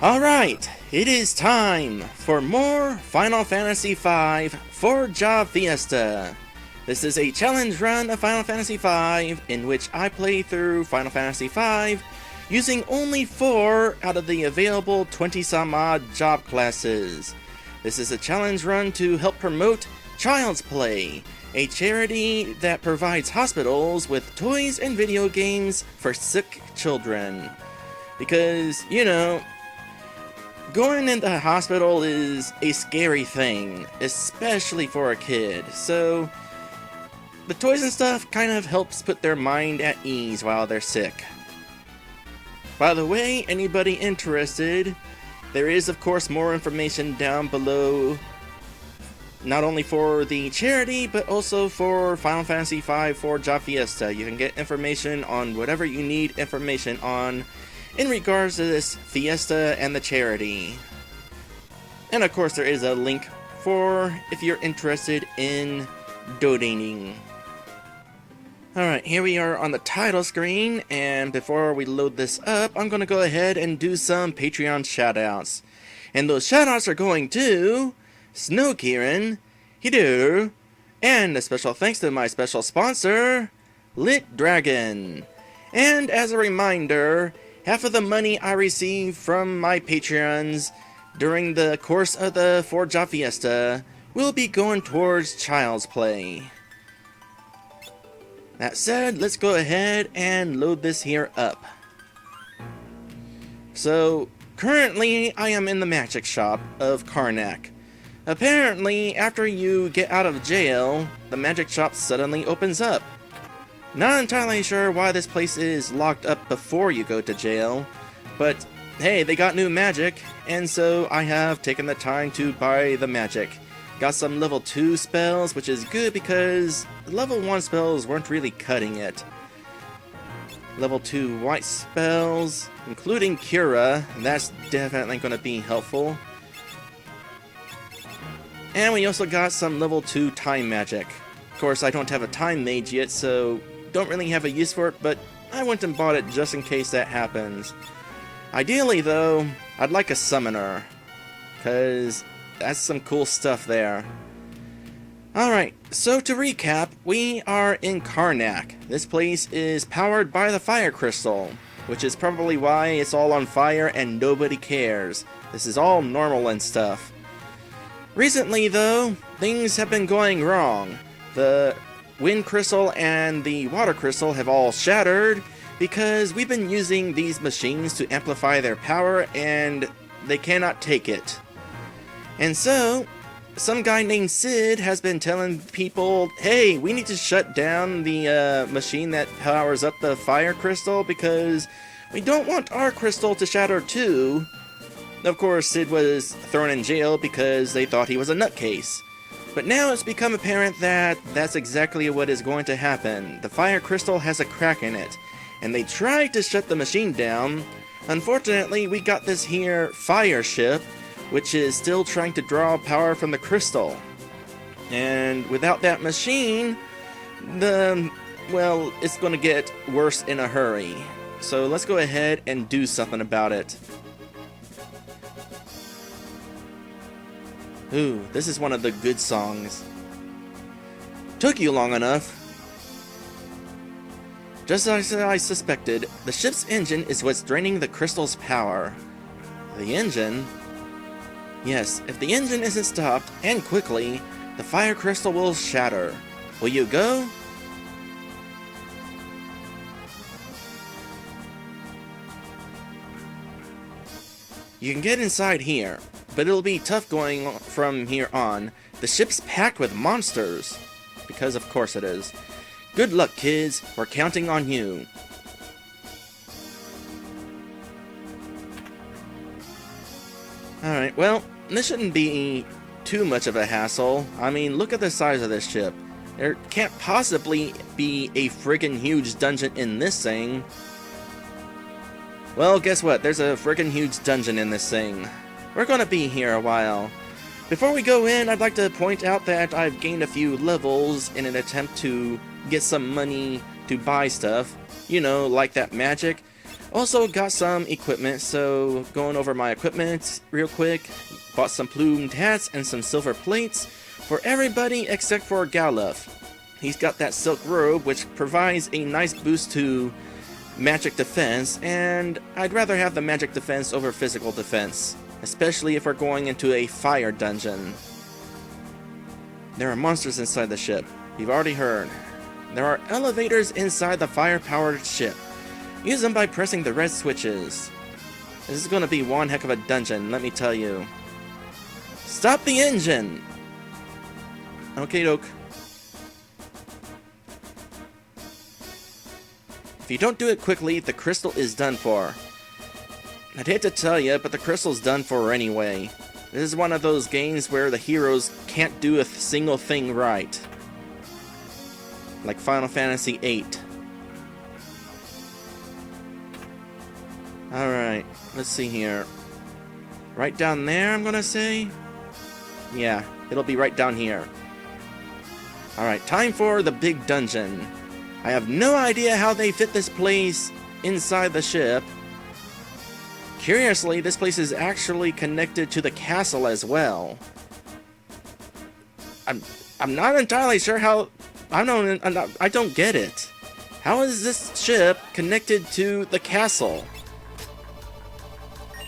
Alright, it is time for more Final Fantasy V for Job Fiesta. This is a challenge run of Final Fantasy V in which I play through Final Fantasy V using only 4 out of the available 20-some-odd job classes. This is a challenge run to help promote Child's Play, a charity that provides hospitals with toys and video games for sick children. Because, you know, going into the hospital is a scary thing, especially for a kid, so the toys and stuff kind of helps put their mind at ease while they're sick. By the way, anybody interested, there is of course more information down below, not only for the charity, but also for Final Fantasy V for Job Fiesta. You can get information on whatever you need information on in regards to this Fiesta and the charity. And of course there is a link for if you're interested in donating. Alright, here we are on the title screen, and before we load this up, I'm going to go ahead and do some Patreon shoutouts. And those shoutouts are going to Snow Kieran, Hidur, and a special thanks to my special sponsor, Lit Dragon. And as a reminder, half of the money I receive from my Patreons during the course of the For Job Fiesta will be going towards Child's Play. That said, let's go ahead and load this here up. So, currently I am in the magic shop of Karnak. Apparently, after you get out of jail, the magic shop suddenly opens up. Not entirely sure why this place is locked up before you go to jail, but hey, they got new magic, and so I have taken the time to buy the magic. Got some level 2 spells, which is good because level 1 spells weren't really cutting it. Level 2 white spells, including Cura, that's definitely going to be helpful. And we also got some level 2 time magic. Of course, I don't have a time mage yet, so don't really have a use for it, but I went and bought it just in case that happens. Ideally, though, I'd like a summoner, because that's some cool stuff there. Alright, so to recap, we are in Karnak. This place is powered by the fire crystal, which is probably why it's all on fire and nobody cares. This is all normal and stuff. Recently, though, things have been going wrong. The wind crystal and the water crystal have all shattered because we've been using these machines to amplify their power and they cannot take it. And so, some guy named Sid has been telling people, hey, we need to shut down the machine that powers up the fire crystal because we don't want our crystal to shatter too. Of course, Sid was thrown in jail because they thought he was a nutcase. But now it's become apparent that that's exactly what is going to happen. The fire crystal has a crack in it, and they tried to shut the machine down. Unfortunately, we got this here fire ship, which is still trying to draw power from the crystal. And without that machine, it's going to get worse in a hurry. So let's go ahead and do something about it. Ooh, this is one of the good songs. Took you long enough. Just as I suspected, the ship's engine is what's draining the crystal's power. The engine? Yes, if the engine isn't stopped, and quickly, the fire crystal will shatter. Will you go? You can get inside here, but it'll be tough going from here on. The ship's packed with monsters. Because of course it is. Good luck, kids. We're counting on you. Alright, well, this shouldn't be too much of a hassle. I mean, look at the size of this ship. There can't possibly be a friggin' huge dungeon in this thing. Well, guess what? There's a friggin' huge dungeon in this thing. We're gonna be here a while. Before we go in, I'd like to point out that I've gained a few levels in an attempt to get some money to buy stuff. You know, like that magic. Also got some equipment, so going over my equipment real quick. Bought some plumed hats and some silver plates for everybody except for Galuf. He's got that silk robe, which provides a nice boost to magic defense, and I'd rather have the magic defense over physical defense, especially if we're going into a fire dungeon. There are monsters inside the ship. You've already heard. There are elevators inside the fire-powered ship. Use them by pressing the red switches. This is going to be one heck of a dungeon, let me tell you. Stop the engine! Okay, doke. If you don't do it quickly, the crystal is done for. I'd hate to tell you, but the crystal's done for anyway. This is one of those games where the heroes can't do a single thing right. Like Final Fantasy VIII. Alright, let's see here. Right down there, I'm gonna say? Yeah, it'll be right down here. Alright, time for the big dungeon. I have no idea how they fit this place inside the ship. Curiously, this place is actually connected to the castle as well. I'm not entirely sure how. I don't get it. How is this ship connected to the castle?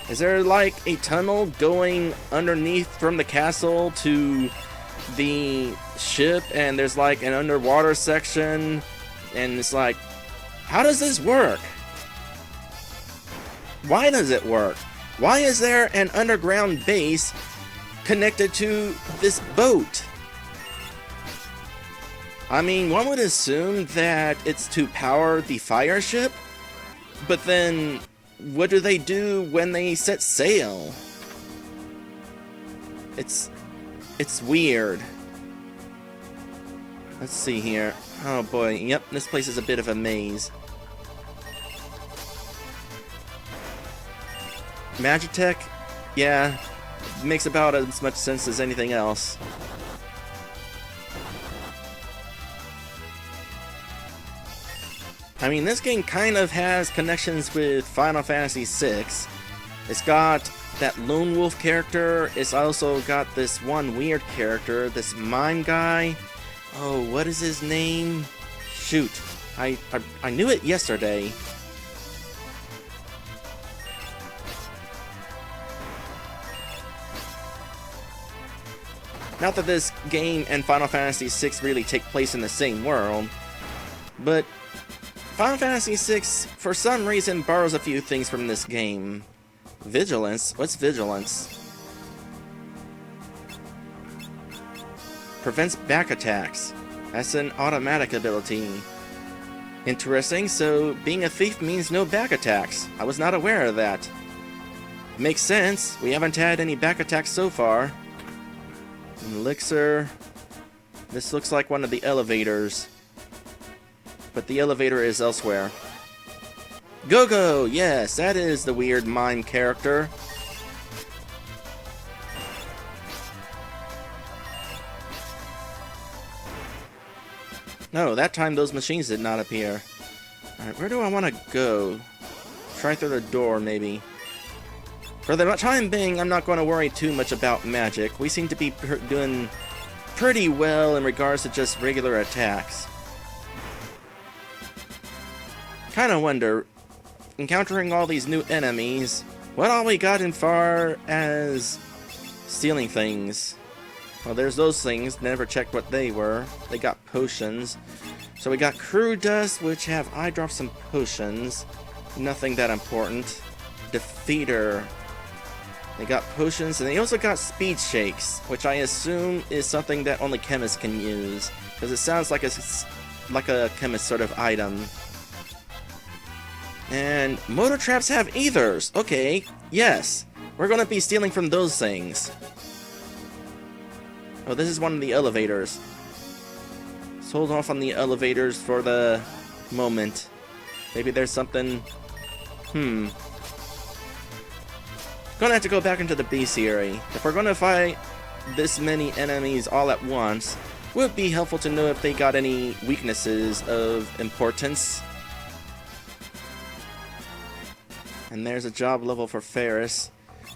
Is there like a tunnel going underneath from the castle to the ship, and there's like an underwater section, and it's like, how does this work? Why does it work? Why is there an underground base connected to this boat? I mean, one would assume that it's to power the fire ship, but then what do they do when they set sail? It's weird. Let's see here. Oh boy, yep, this place is a bit of a maze. Magitech? Yeah, makes about as much sense as anything else. I mean, this game kind of has connections with Final Fantasy VI. It's got that lone wolf character. It's also got this one weird character, this mime guy. Oh, what is his name? Shoot, I knew it yesterday. Not that this game and Final Fantasy VI really take place in the same world, but Final Fantasy VI, for some reason, borrows a few things from this game. Vigilance? What's Vigilance? Prevents back attacks. That's an automatic ability. Interesting, so being a thief means no back attacks. I was not aware of that. Makes sense, we haven't had any back attacks so far. Elixir. This looks like one of the elevators. But the elevator is elsewhere. Go-Go! Yes, that is the weird mime character. No, that time those machines did not appear. Alright, where do I want to go? Try through the door, maybe. For the time being, I'm not going to worry too much about magic. We seem to be doing pretty well in regards to just regular attacks. Kinda wonder, encountering all these new enemies, what all we got in far as stealing things. Well, there's those things, never checked what they were. They got potions. So we got crew dust, which have eye drops and potions. Nothing that important. Defeater. They got potions, and they also got speed shakes, which I assume is something that only chemists can use, because it sounds like a chemist sort of item. And motor traps have ethers. Okay, yes, we're gonna be stealing from those things. Oh, this is one of the elevators. Let's hold off on the elevators for the moment. Maybe there's something. Gonna have to go back into the bestiary. If we're gonna fight this many enemies all at once, would be helpful to know if they got any weaknesses of importance. And there's a job level for Ferris.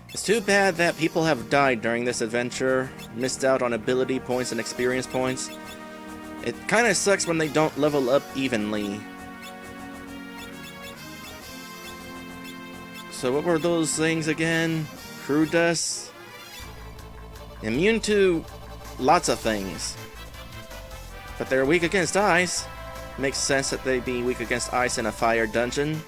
It's too bad that people have died during this adventure, missed out on ability points and experience points. It kinda sucks when they don't level up evenly. So what were those things again? Crew dust? Immune to lots of things. But they're weak against ice. Makes sense that they'd be weak against ice in a fire dungeon.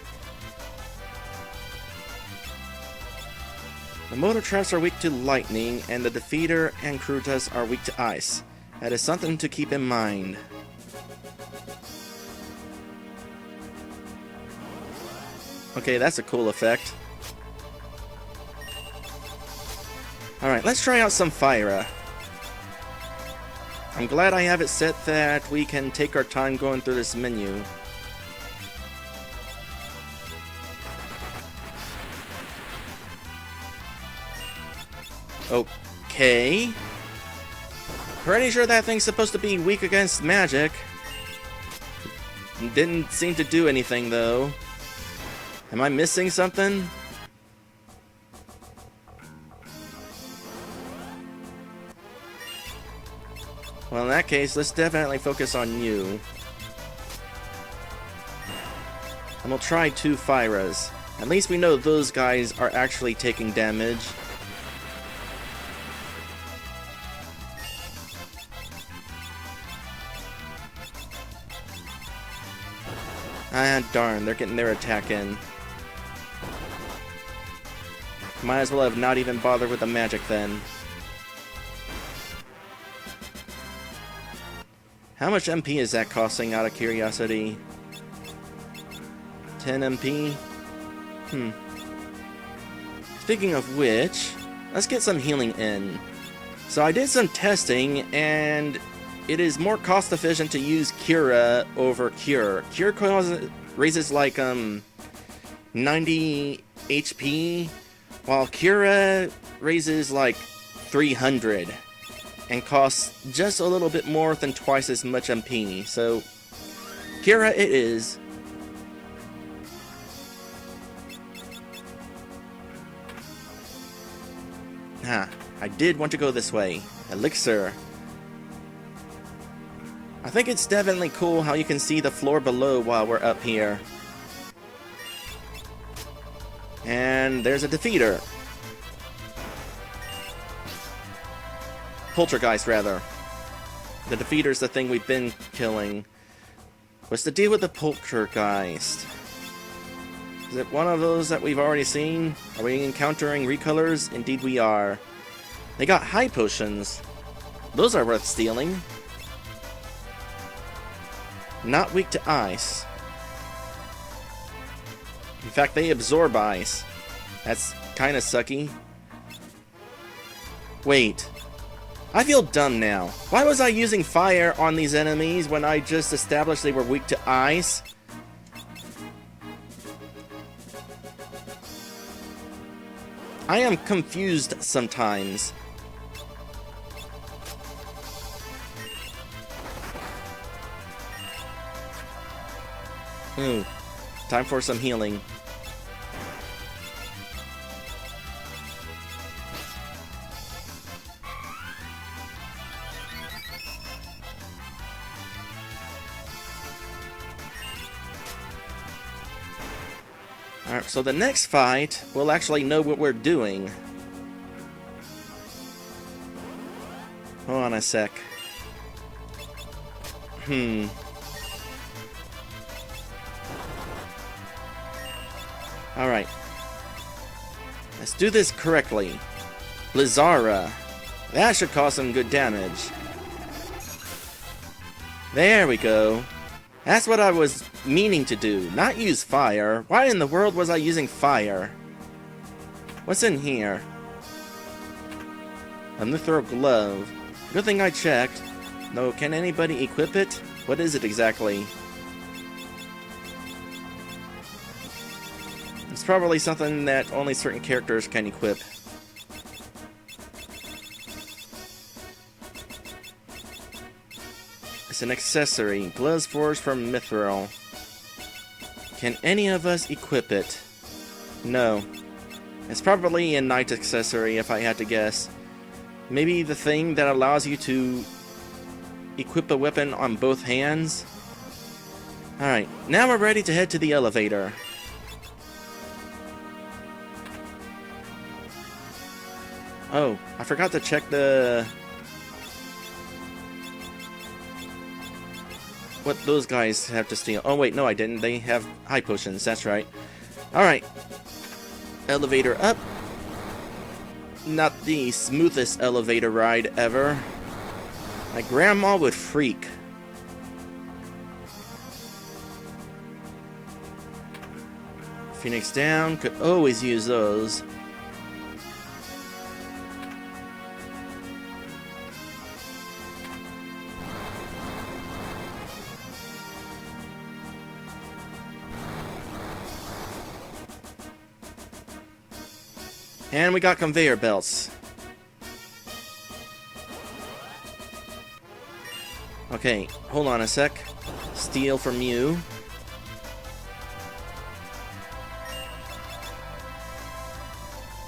The motor traps are weak to lightning, and the defeater and crew dust are weak to ice. That is something to keep in mind. Okay, that's a cool effect. Alright, let's try out some Fire. I'm glad I have it set that we can take our time going through this menu. Okay. Pretty sure that thing's supposed to be weak against magic. Didn't seem to do anything though. Am I missing something? Well, in that case, let's definitely focus on you. And we'll try 2 Fyras. At least we know those guys are actually taking damage. Ah, darn, they're getting their attack in. Might as well have not even bothered with the magic then. How much MP is that costing, out of curiosity? 10 MP? Speaking of which, let's get some healing in. So I did some testing, and it is more cost efficient to use Cura over Cure. Cure raises like 90 HP, while Cura raises like 300 and costs just a little bit more than twice as much MP. So Cura it is. I did want to go this way. Elixir. I think it's definitely cool how you can see the floor below while we're up here. And there's a defeater. Poltergeist, rather. The defeater's the thing we've been killing. What's the deal with the poltergeist? Is it one of those that we've already seen? Are we encountering recolors? Indeed we are. They got high potions. Those are worth stealing. Not weak to ice. In fact, they absorb ice. That's kinda sucky. Wait. I feel dumb now. Why was I using fire on these enemies when I just established they were weak to ice? I am confused sometimes. Time for some healing. Alright, so the next fight, we'll actually know what we're doing. Hold on a sec. Alright. Let's do this correctly. Blizzara. That should cause some good damage. There we go. That's what I was meaning to do. Not use fire. Why in the world was I using fire? What's in here? A mithril glove. Good thing I checked. No, can anybody equip it? What is it exactly? It's probably something that only certain characters can equip. It's an accessory. Gloves forged from mithril. Can any of us equip it? No. It's probably a knight accessory if I had to guess. Maybe the thing that allows you to equip a weapon on both hands? Alright, now we're ready to head to the elevator. Oh, I forgot to check what those guys have to steal. Oh wait, no I didn't. They have high potions, that's right. Alright. Elevator up. Not the smoothest elevator ride ever. My grandma would freak. Phoenix down, could always use those. And we got conveyor belts. Okay, hold on a sec. Steal from you.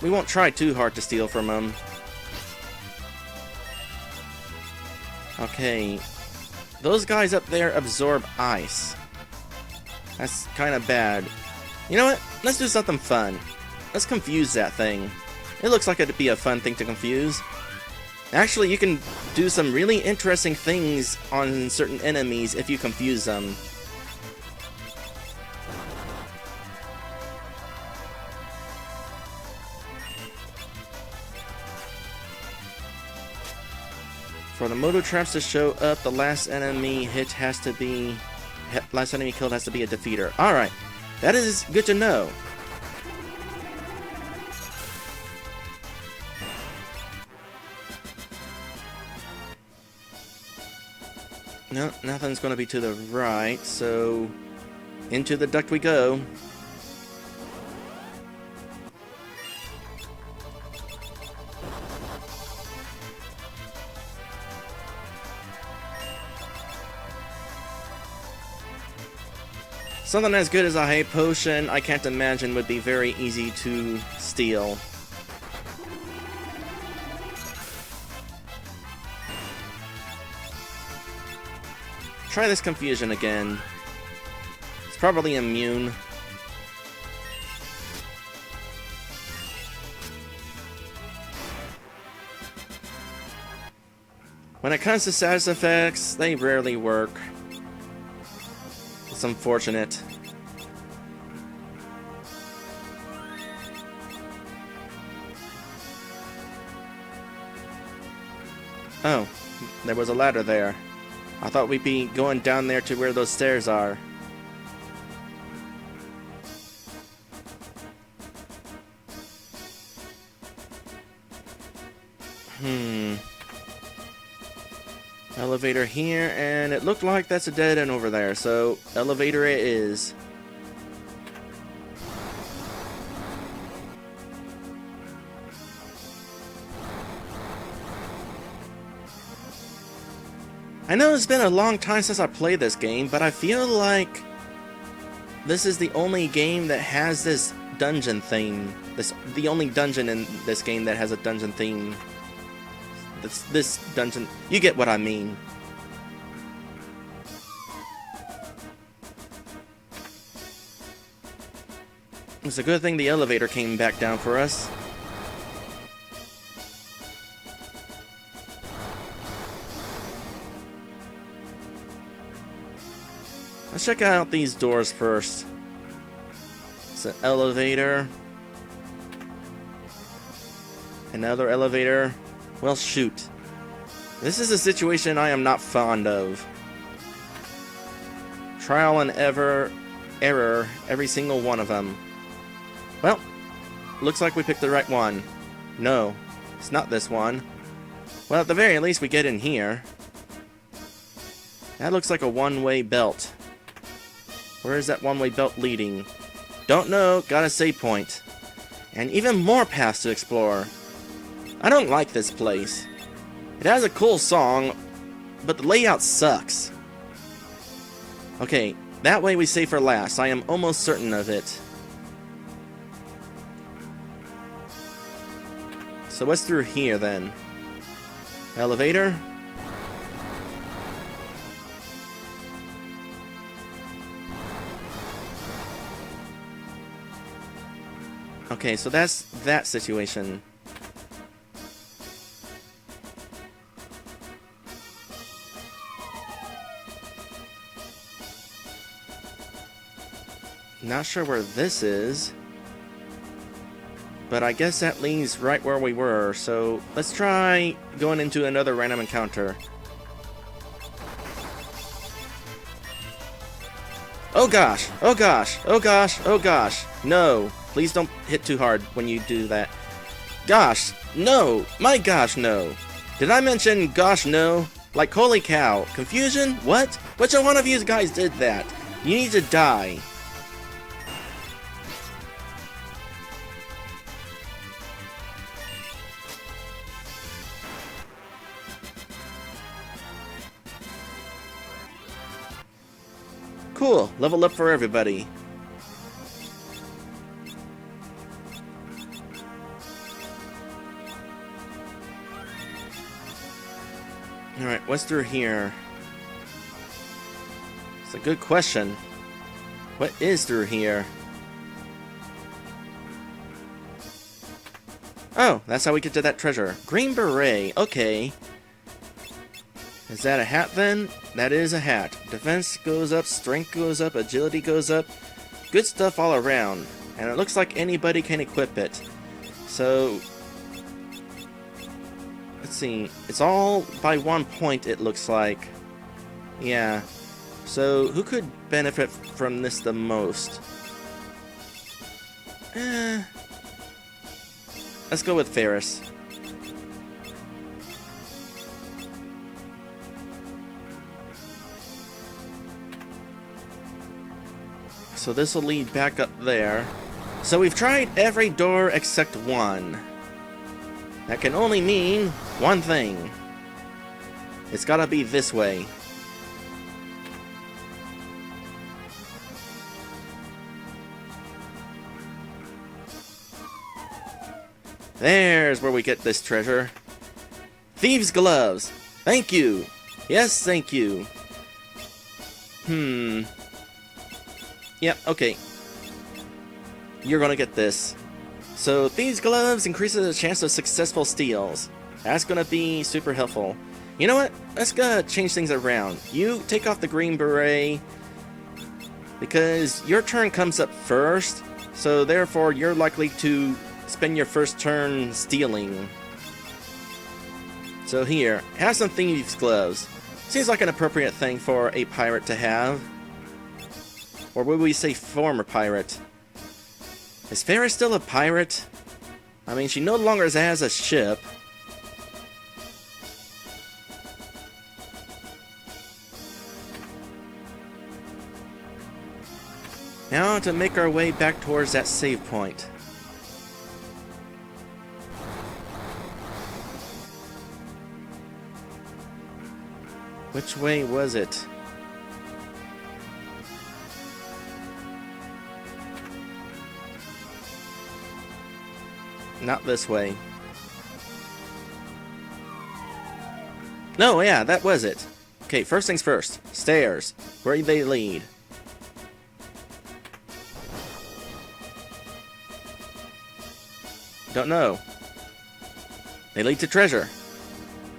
We won't try too hard to steal from him. Okay. Those guys up there absorb ice. That's kind of bad. You know what? Let's do something fun. Let's confuse that thing. It looks like it'd be a fun thing to confuse. Actually, you can do some really interesting things on certain enemies if you confuse them. For the moto traps to show up, the last enemy killed has to be a defeater. Alright, that is good to know. No, nothing's going to be to the right, so into the duct we go. Something as good as a high potion, I can't imagine would be very easy to steal. Try this confusion again. It's probably immune. When it comes to status effects, they rarely work. It's unfortunate. Oh, there was a ladder there. I thought we'd be going down there to where those stairs are. Elevator here, and it looked like that's a dead end over there, so elevator it is. I know it's been a long time since I played this game, but I feel like this is the only game that has this dungeon theme. The only dungeon in this game that has a dungeon theme. This dungeon, you get what I mean. It's a good thing the elevator came back down for us. Let's check out these doors first. It's an elevator. Another elevator. Well, shoot. This is a situation I am not fond of. Trial and error, every single one of them. Well, looks like we picked the right one. No, it's not this one. Well, at the very least, we get in here. That looks like a one-way belt. Where is that one-way belt leading? Don't know, got a save point. And even more paths to explore. I don't like this place. It has a cool song, but the layout sucks. Okay, that way we save for last. I am almost certain of it. So what's through here then? Elevator? Okay, so that's that situation. Not sure where this is, but I guess that leads right where we were, so let's try going into another random encounter. Oh gosh! Oh gosh! Oh gosh! Oh gosh! No! Please don't hit too hard when you do that. Gosh! No! My gosh, no! Did I mention gosh, no? Like, holy cow. Confusion? What? Which one of you guys did that? You need to die. Cool, level up for everybody. Alright, what's through here? It's a good question. What is through here? Oh, that's how we get to that treasure. Green beret, okay. Is that a hat then? That is a hat. Defense goes up, strength goes up, agility goes up. Good stuff all around. And it looks like anybody can equip it. So, let's see. It's all by 1 point, it looks like. Yeah. So, who could benefit from this the most? Let's go with Ferris. So this will lead back up there. So we've tried every door except one. That can only mean one thing. It's gotta be this way. There's where we get this treasure. Thieves' gloves! Thank you! Yes, thank you. Yep, okay. You're gonna get this. So, Thieves' gloves increases the chance of successful steals. That's gonna be super helpful. You know what? Let's go change things around. You take off the green beret, because your turn comes up first, so therefore you're likely to spend your first turn stealing. So here, have some Thieves' gloves. Seems like an appropriate thing for a pirate to have. Or would we say former pirate? Is Ferris still a pirate? I mean, she no longer has a ship. Now to make our way back towards that save point. Which way was it? Not this way. No, yeah, that was it. Okay, first things first. Stairs. Where do they lead? Don't know. They lead to treasure.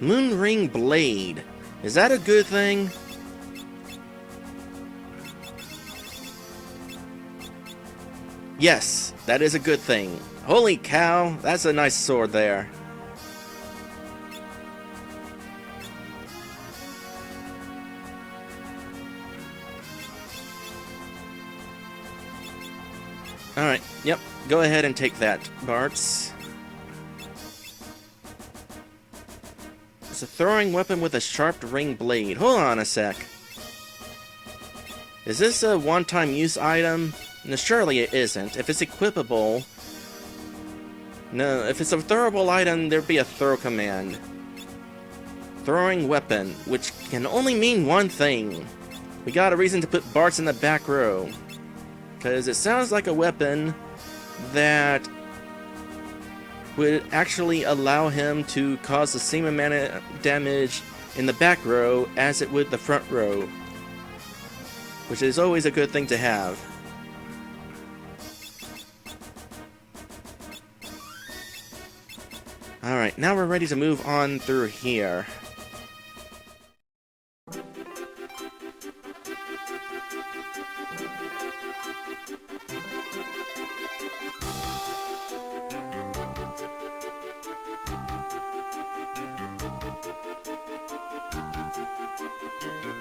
Moonring blade. Is that a good thing? Yes, that is a good thing. Holy cow, that's a nice sword there. Alright, yep, go ahead and take that, Bartz. It's a throwing weapon with a sharp ring blade. Hold on a sec. Is this a one-time use item? No, surely it isn't. If it's equipable... No, if it's a throwable item, there'd be a throw command. Throwing weapon, which can only mean one thing. We got a reason to put Bartz in the back row. Because it sounds like a weapon that would actually allow him to cause the same amount of damage in the back row as it would the front row, which is always a good thing to have. Alright, now we're ready to move on through here.